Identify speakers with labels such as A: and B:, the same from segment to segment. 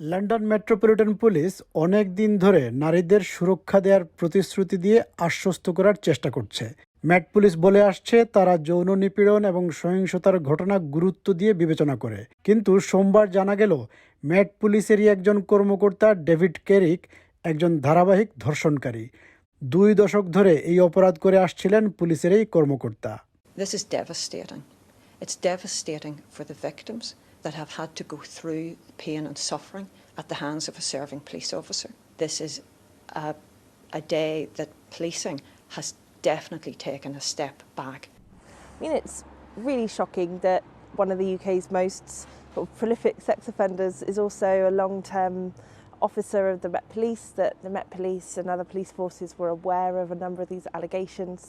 A: London metropolitan police অনেক দিন ধরে নারীদের সুরক্ষা দেওয়ার প্রতিশ্রুতি দিয়ে আশ্বস্ত করার চেষ্টা করছে। মেট পুলিশ বলে আসছে তারা যৌন নিপীড়ন এবং সহিংসতার ঘটনা গুরুত্ব দিয়ে বিবেচনা করে। কিন্তু সোমবার জানা গেল মেট পুলিশেরই একজন কর্মকর্তা ডেভিড কেরিক একজন ধারাবাহিক ধর্ষণকারী। 2 দশক ধরে এই অপরাধ করে আসছিলেন পুলিশের এই কর্মকর্তা।
B: This is devastating. It's devastating for the victims that have had to go through pain and suffering at the hands of a serving police officer. This is a day that policing has definitely taken a step back.
C: I mean, it's really shocking that one of the UK's most prolific sex offenders is also a long-term officer of the Met Police, that the Met Police and other police forces were aware of a number of these allegations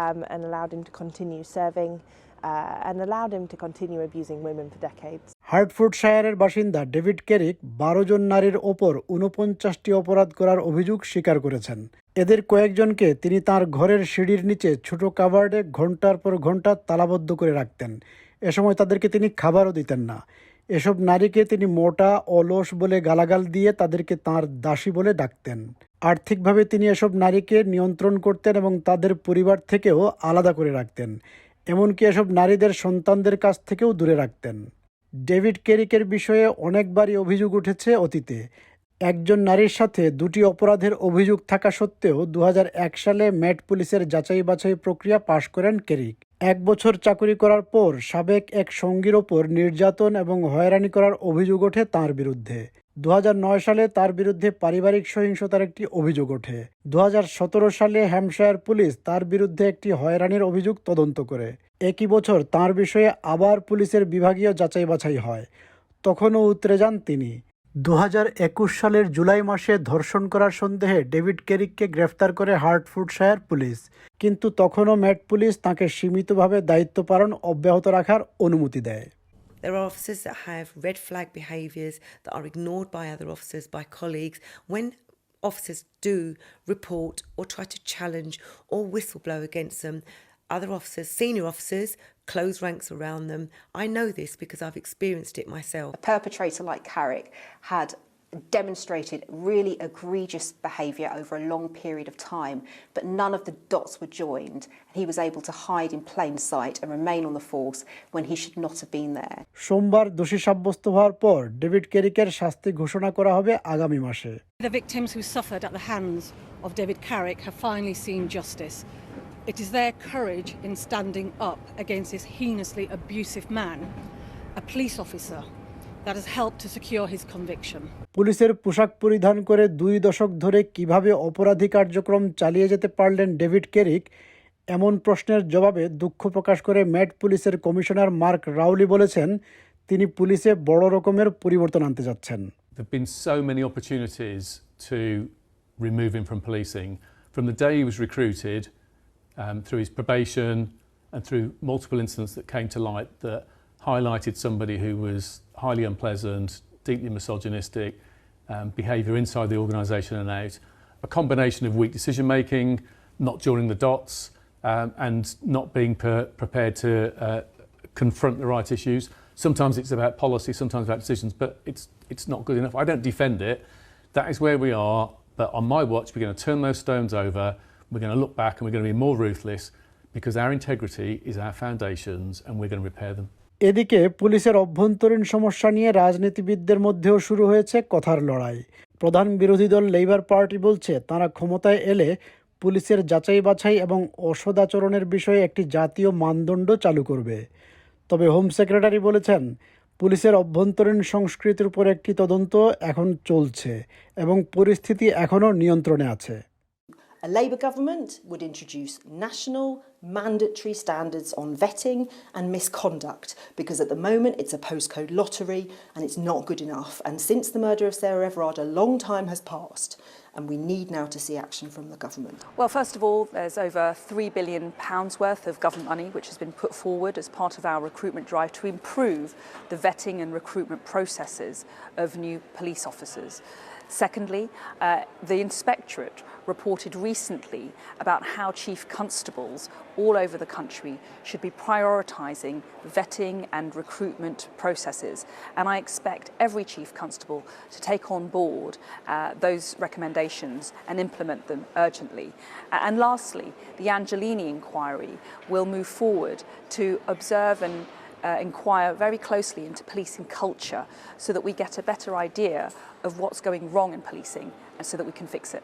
C: and allowed him to continue serving and allowed him to continue abusing women for decades.
A: হার্টফোর্ডশায়ারের বাসিন্দা David কেরিক 12 জন নারীর ওপর 49টি অপরাধ করার অভিযোগ স্বীকার করেছেন। এদের কয়েকজনকে তিনি তার ঘরের সিঁড়ির নিচে ছোট কাভার্ডে ঘন্টার পর ঘন্টা তালাবদ্ধ করে রাখতেন। এ সময় তাদেরকে তিনি খাবারও দিতেন না। এসব নারীকে তিনি মোটা, অলস বলে গালাগাল দিয়ে তাদেরকে তাঁর দাসী বলে ডাকতেন। আর্থিকভাবে তিনি এসব নারীকে নিয়ন্ত্রণ করতেন এবং তাদের পরিবার থেকেও আলাদা করে রাখতেন। এমনকি এসব নারীদের সন্তানদের কাছ থেকেও দূরে রাখতেন। ডেভিড কেরিকের বিষয়ে অনেকবারই অভিযোগ উঠেছে অতীতে। একজন নারীর সাথে 2টি অপরাধের অভিযোগ থাকা সত্ত্বেও 2001 সালে মেট পুলিশের যাচাই বাছাই প্রক্রিয়া পাশ করেন কেরিক। 1 বছর চাকুরি করার পর সাবেক এক সঙ্গীর ওপর নির্যাতন এবং হয়রানি করার অভিযোগ ওঠে তাঁর বিরুদ্ধে। 2009 সালে তার বিরুদ্ধে পারিবারিক সহিংসতার একটি অভিযোগ ওঠে। 2017 সালে হ্যাম্পশায়ার পুলিশ তার বিরুদ্ধে একটি হয়রানির অভিযোগ তদন্ত করে। একই বছর তাঁর বিষয়ে আবার পুলিশের বিভাগীয় যাচাই বাছাই হয়। তখনও উতরে যান তিনি। 2021 সালের জুলাই মাসে ধর্ষণ করার সন্দেহে ডেভিড কেরিককে গ্রেফতার করে হার্টফোর্ডশায়ার পুলিশ। কিন্তু তখনও মেট পুলিশ তাঁকে সীমিতভাবে দায়িত্ব পালন অব্যাহত রাখার অনুমতি দেয়।
D: There are officers that have red flag behaviours that are ignored by other officers, by colleagues. When officers do report or try to challenge or whistleblow against them, other officers, senior officers, close ranks around them. I know this because I've experienced it myself.
E: A perpetrator like Carrick had demonstrated really egregious behaviour over a long period of time, but none of the dots were joined, and he was able to hide in plain sight and remain on the force when he should not have been there.
A: সোমবার দোষী সাব্যস্ত হওয়ার পর David কেরিকের শাস্তি ঘোষণা করা হবে আগামী মাসে।
F: The victims who suffered at the hands of David Carrick have finally seen justice. It is their courage in standing up against this heinously abusive man, a police officer, that has helped to secure his conviction.
A: পুলিশের পোশাক পরিধান করে 2 দশক ধরে কিভাবে অপরাধী কার্যক্রম চালিয়ে যেতে পারলেন ডেভিড কেরিক, এমন প্রশ্নের জবাবে দুঃখ প্রকাশ করে মেট পুলিশের কমিশনার মার্ক রাউলি বলেছেন তিনি পুলিশে বড় রকমের পরিবর্তন আনতে যাচ্ছেন।
G: There've been so many opportunities to remove him from policing. From the day he was recruited, through his probation and through multiple incidents that came to light that highlighted somebody who was highly unpleasant, deeply misogynistic, behaviour inside the organisation and out, a combination of weak decision making, not joining the dots, and not being prepared to confront the right issues. Sometimes it's about policy, sometimes about decisions, but it's not good enough. I don't defend it. That is where we are, but on my watch we're going to turn those stones over. We're going to look back and we're going to be more ruthless because our integrity is our foundations and we're going to repair them.
A: এদিকে পুলিশের অভ্যন্তরীণ সমস্যা নিয়ে রাজনীতিবিদদের মধ্যেও শুরু হয়েছে কথার লড়াই। প্রধান বিরোধী দল লেবার পার্টি বলছে তারা ক্ষমতায় এলে পুলিশের যাচাই বাছাই এবং অসদাচরণের বিষয়ে একটি জাতীয় মানদণ্ড চালু করবে। তবে হোম সেক্রেটারি বলেছেন পুলিশের অভ্যন্তরীণ সংস্কৃতির উপর একটি তদন্ত এখন চলছে এবং পরিস্থিতি এখনও নিয়ন্ত্রণে আছে।
H: A Labour government would introduce national mandatory standards on vetting and misconduct because at the moment it's a postcode lottery and it's not good enough. And since the murder of Sarah Everard, a long time has passed and we need now to see action from the government.
I: Well, first of all, there's over £3 billion worth of government money which has been put forward as part of our recruitment drive to improve the vetting and recruitment processes of new police officers. Secondly, the Inspectorate reported recently about how chief constables all over the country should be prioritising vetting and recruitment processes. And I expect every Chief Constable to take on board those recommendations and implement them urgently. And lastly, the Angelini inquiry will move forward to observe and inquire very closely into policing culture so that we get a better idea of what's going wrong in policing and so that we can fix it.